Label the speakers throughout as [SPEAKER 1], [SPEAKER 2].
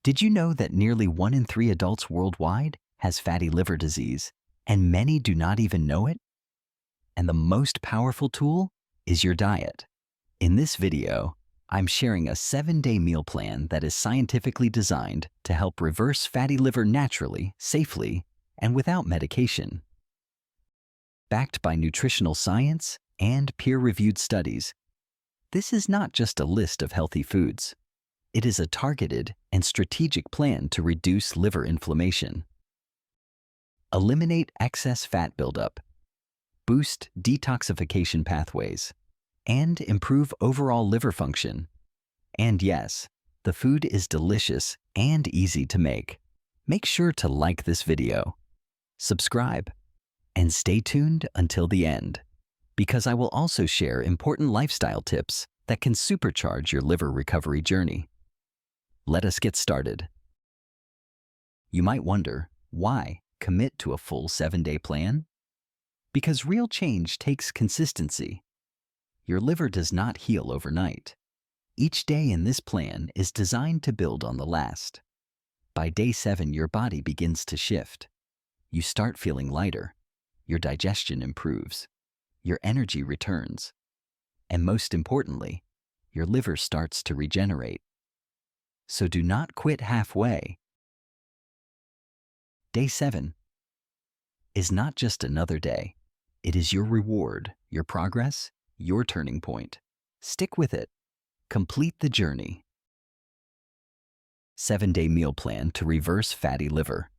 [SPEAKER 1] Did you know that nearly 1 in 3 adults worldwide has fatty liver disease, and many do not even know it? And the most powerful tool is your diet. In this video, I'm sharing a 7-day meal plan that is scientifically designed to help reverse fatty liver naturally, safely, and without medication. Backed by nutritional science and peer-reviewed studies, this is not just a list of healthy foods. It is a targeted and strategic plan to reduce liver inflammation, eliminate excess fat buildup, boost detoxification pathways, and improve overall liver function. And yes, the food is delicious and easy to make. Make sure to like this video, subscribe, and stay tuned until the end, because I will also share important lifestyle tips that can supercharge your liver recovery journey. Let us get started. You might wonder, why commit to a full 7-day plan? Because real change takes consistency. Your liver does not heal overnight. Each day in this plan is designed to build on the last. By day 7, your body begins to shift. You start feeling lighter. Your digestion improves. Your energy returns. And most importantly, your liver starts to regenerate. So do not quit halfway. Day 7 is not just another day. It is your reward, your progress, your turning point. Stick with it. Complete the journey. 7-day meal plan to reverse fatty liver.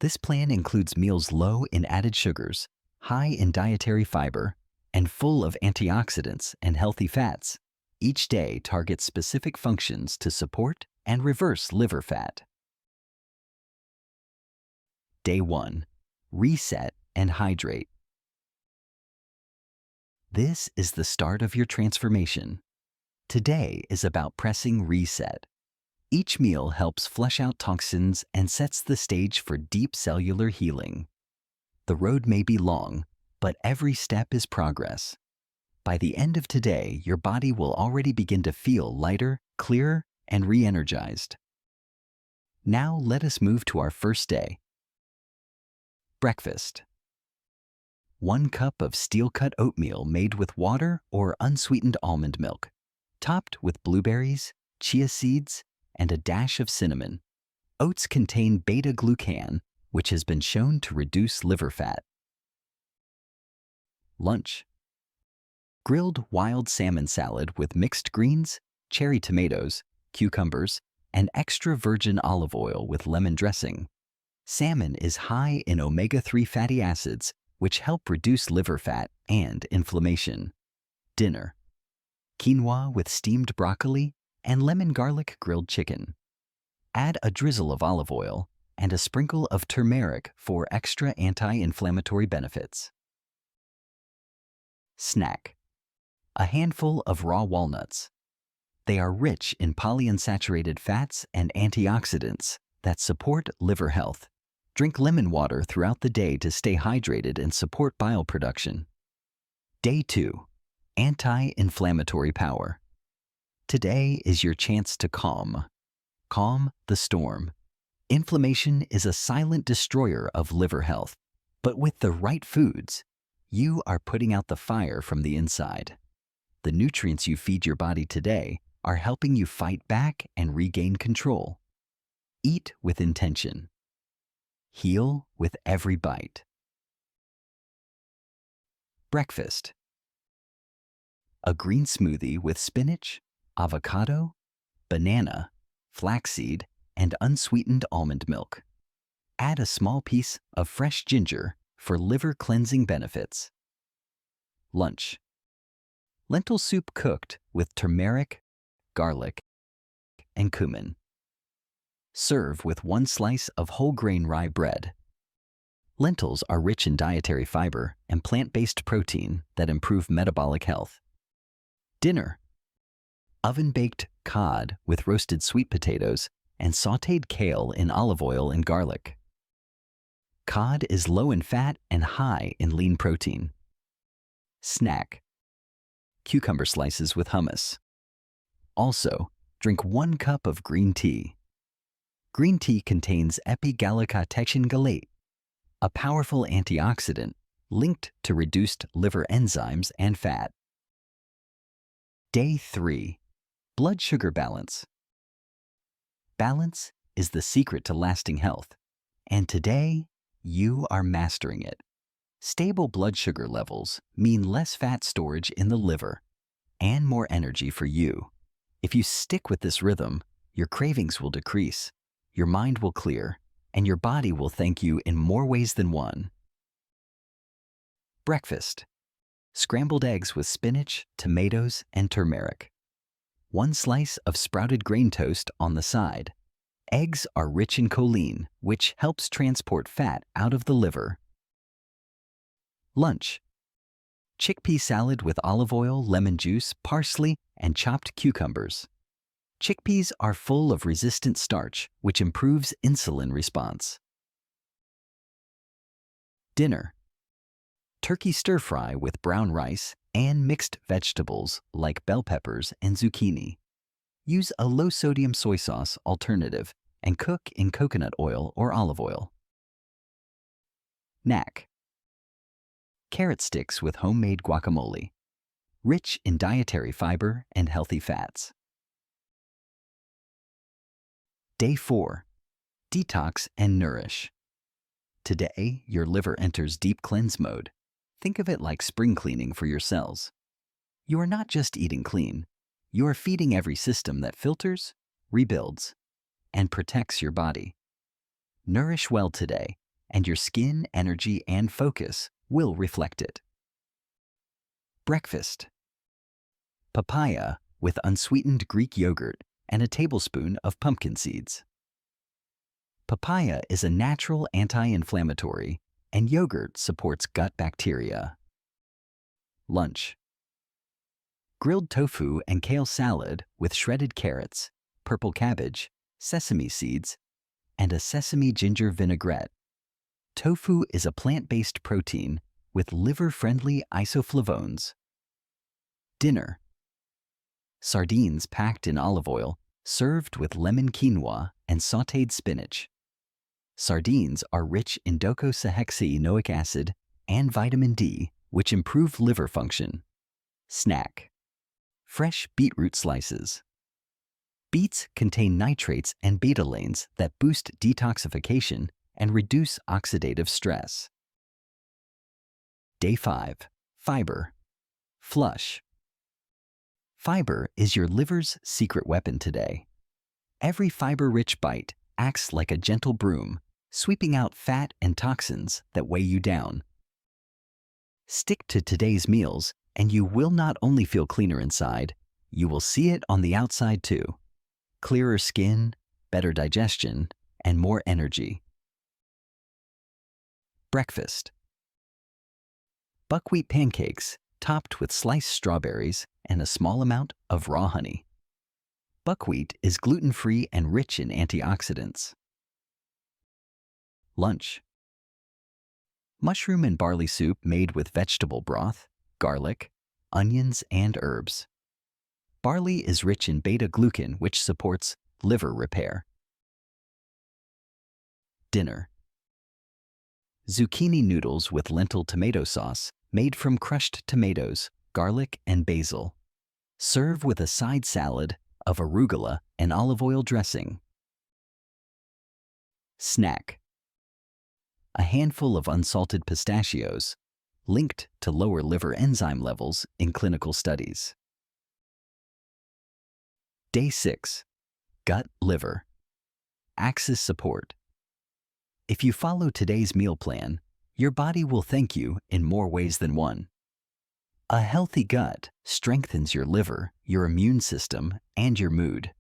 [SPEAKER 1] This plan includes meals low in added sugars, high in dietary fiber, and full of antioxidants and healthy fats. Each day targets specific functions to support and reverse liver fat. Day 1. Reset and hydrate. This is the start of your transformation. Today is about pressing reset. Each meal helps flush out toxins and sets the stage for deep cellular healing. The road may be long, but every step is progress. By the end of today, your body will already begin to feel lighter, clearer, and re-energized. Now let us move to our first day. Breakfast. 1 cup of steel-cut oatmeal made with water or unsweetened almond milk, topped with blueberries, chia seeds, and a dash of cinnamon. Oats contain beta-glucan, which has been shown to reduce liver fat. Lunch. Grilled wild salmon salad with mixed greens, cherry tomatoes, cucumbers, and extra virgin olive oil with lemon dressing. Salmon is high in omega-3 fatty acids, which help reduce liver fat and inflammation. Dinner. Quinoa with steamed broccoli and lemon garlic grilled chicken. Add a drizzle of olive oil and a sprinkle of turmeric for extra anti-inflammatory benefits. Snack. A handful of raw walnuts. They are rich in polyunsaturated fats and antioxidants that support liver health. Drink lemon water throughout the day to stay hydrated and support bile production. Day 2. Anti-inflammatory power. Today is your chance to calm the storm. Inflammation is a silent destroyer of liver health, but with the right foods, you are putting out the fire from the inside. The nutrients you feed your body today are helping you fight back and regain control. Eat with intention. Heal with every bite. Breakfast. A green smoothie with spinach, avocado, banana, flaxseed, and unsweetened almond milk. Add a small piece of fresh ginger for liver cleansing benefits. Lunch. Lentil soup cooked with turmeric, garlic, and cumin. Serve with 1 slice of whole grain rye bread. Lentils are rich in dietary fiber and plant-based protein that improve metabolic health. Dinner. Oven-baked cod with roasted sweet potatoes and sautéed kale in olive oil and garlic. Cod is low in fat and high in lean protein. Snack. Cucumber slices with hummus. Also, Drink 1 cup of green tea. Green tea contains epigallocatechin galate, a powerful antioxidant linked to reduced liver enzymes and fat. Day 3. Blood sugar balance. Balance is the secret to lasting health, and today you are mastering it. Stable blood sugar levels mean less fat storage in the liver and more energy for you. If you stick with this rhythm, your cravings will decrease, your mind will clear, and your body will thank you in more ways than one. Breakfast. Scrambled eggs with spinach, tomatoes, and turmeric. 1 slice of sprouted grain toast on the side. Eggs are rich in choline, which helps transport fat out of the liver. Lunch. Chickpea salad with olive oil, lemon juice, parsley, and chopped cucumbers. Chickpeas are full of resistant starch, which improves insulin response. Dinner. Turkey stir-fry with brown rice and mixed vegetables like bell peppers and zucchini. Use a low-sodium soy sauce alternative and cook in coconut oil or olive oil. Snack. Carrot sticks with homemade guacamole, rich in dietary fiber and healthy fats. Day 4. Detox and nourish. Today, your liver enters deep cleanse mode. Think of it like spring cleaning for your cells. You are not just eating clean, you are feeding every system that filters, rebuilds, and protects your body. Nourish well today, and your skin, energy, and focus will reflect it. Breakfast. Papaya with unsweetened Greek yogurt and a tablespoon of pumpkin seeds. Papaya is a natural anti-inflammatory, and yogurt supports gut bacteria. Lunch. Grilled tofu and kale salad with shredded carrots, purple cabbage, sesame seeds, and a sesame ginger vinaigrette. Tofu is a plant-based protein with liver-friendly isoflavones. Dinner. Sardines packed in olive oil, served with lemon quinoa and sautéed spinach. Sardines are rich in docosahexaenoic acid and vitamin D, which improve liver function. Snack. Fresh beetroot slices. Beets contain nitrates and betalains that boost detoxification and reduce oxidative stress. Day 5. Fiber. Flush. Fiber is your liver's secret weapon today. Every fiber-rich bite acts like a gentle broom, sweeping out fat and toxins that weigh you down. Stick to today's meals, and you will not only feel cleaner inside, you will see it on the outside too. Clearer skin, better digestion, and more energy. Breakfast. Buckwheat pancakes topped with sliced strawberries and a small amount of raw honey. Buckwheat is gluten-free and rich in antioxidants. Lunch. Mushroom and barley soup made with vegetable broth, garlic, onions, and herbs. Barley is rich in beta-glucan, which supports liver repair. Dinner. Zucchini noodles with lentil tomato sauce made from crushed tomatoes, garlic, and basil. Serve with a side salad of arugula and olive oil dressing. Snack. A handful of unsalted pistachios, linked to lower liver enzyme levels in clinical studies. Day 6. Gut liver. Axis support. If you follow today's meal plan, your body will thank you in more ways than one. A healthy gut strengthens your liver, your immune system, and your mood.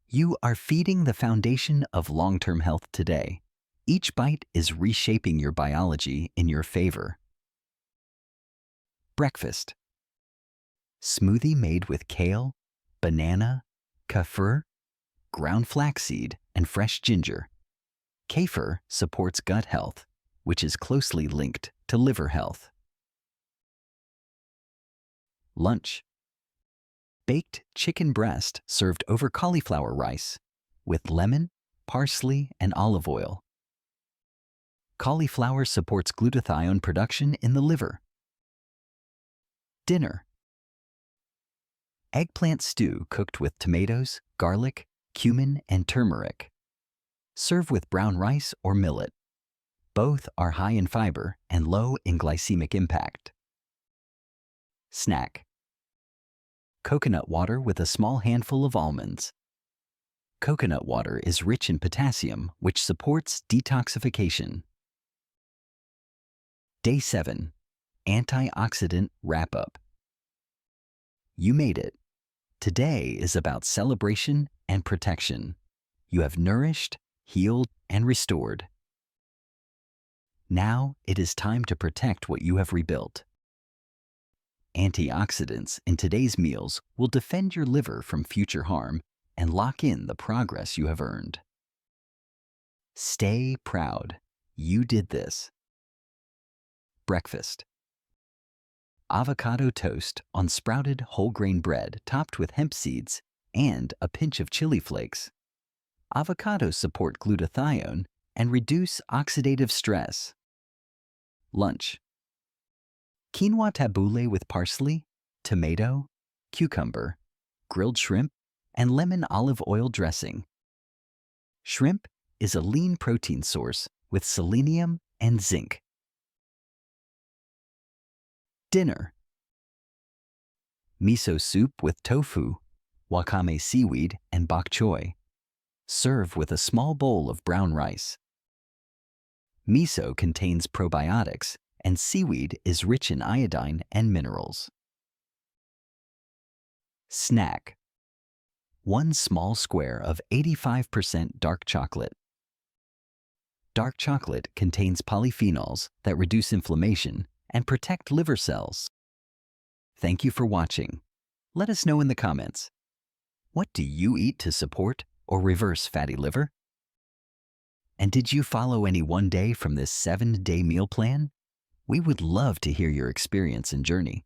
[SPEAKER 1] You are feeding the foundation of long-term health today. Each bite is reshaping your biology in your favor. Breakfast. Smoothie made with kale, banana, kefir, ground flaxseed, and fresh ginger. Kefir supports gut health, which is closely linked to liver health. Lunch. baked chicken breast served over cauliflower rice with lemon, parsley, and olive oil. Cauliflower supports glutathione production in the liver. Dinner. Eggplant stew cooked with tomatoes, garlic, cumin, and turmeric. Serve with brown rice or millet. Both are high in fiber and low in glycemic impact. Snack. Coconut water with a small handful of almonds. Coconut water is rich in potassium, which supports detoxification. Day 7. Antioxidant Wrap-Up. You made it. Today is about celebration and protection. You have nourished, healed, and restored. Now it is time to protect what you have rebuilt. Antioxidants in today's meals will defend your liver from future harm and lock in the progress you have earned. Stay proud. You did this. Breakfast. Avocado toast on sprouted whole grain bread topped with hemp seeds and a pinch of chili flakes. Avocados support glutathione and reduce oxidative stress. Lunch. Quinoa tabbouleh with parsley, tomato, cucumber, grilled shrimp, and lemon olive oil dressing. Shrimp is a lean protein source with selenium and zinc. Dinner. Miso soup with tofu, wakame seaweed, and bok choy. Serve with a small bowl of brown rice. Miso contains probiotics, and seaweed is rich in iodine and minerals. Snack. 1 small square of 85% dark chocolate. Dark chocolate contains polyphenols that reduce inflammation and protect liver cells. Thank you for watching. Let us know in the comments. What do you eat to support or reverse fatty liver? And did you follow any one day from this 7-day meal plan? We would love to hear your experience and journey.